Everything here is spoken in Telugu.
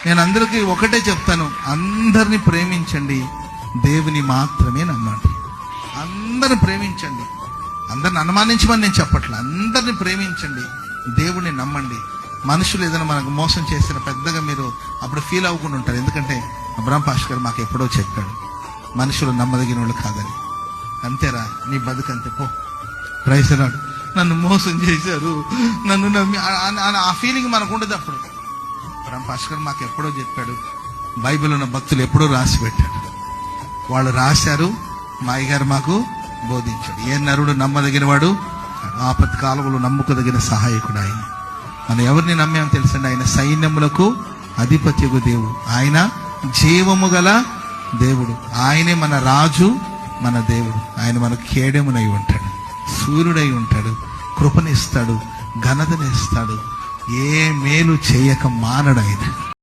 నేను అందరికీ ఒకటే చెప్తాను, అందరిని ప్రేమించండి, దేవుని మాత్రమే నమ్మండి. అందరిని ప్రేమించండి, అందరిని అనుమానించమని నేను చెప్పట్లే. అందరిని ప్రేమించండి, దేవుణ్ణి నమ్మండి. మనుషులు ఏదైనా మనకు మోసం చేసిన పెద్దగా మీరు అప్పుడు ఫీల్ అవ్వకుండా ఉంటారు. ఎందుకంటే అబ్రహాం పాస్టర్ గారు మాకు ఎప్పుడో చెప్పాడు, మనుషులు నమ్మదగిన వాళ్ళు కాదని. అంతేరా, నీ బతుకు అంతే, పో. ప్రైజ్ రాడు, నన్ను మోసం చేశారు, నన్ను నమ్మి ఆ ఫీలింగ్ మనకు ఉండదు. అప్పుడు అబ్రహాం పాస్టర్ గారు మాకు ఎప్పుడో చెప్పాడు, బైబిల్ ఉన్న భక్తులు ఎప్పుడో రాసి పెట్టాడు. వాళ్ళు రాశారు, మా అయ్యగారు మాకు బోధించాడు. ఏ నరుడు నమ్మదగిన వాడు, ఆపత్తి కాలంలో నమ్ముకోదగిన సహాయకుడు ఆయన. మనం ఎవరిని నమ్మామో తెలుసండి, ఆయన సైన్యములకు అధిపత్యగు దేవుడు, ఆయన జీవము గల దేవుడు, ఆయనే మన రాజు, మన దేవుడు. ఆయన మనకు కేడెమునై ఉంటాడు, సూర్యుడై ఉంటాడు, కృపనిస్తాడు, ఘనతనిస్తాడు, ఏ మేలు చేయక మానడు ఆయన.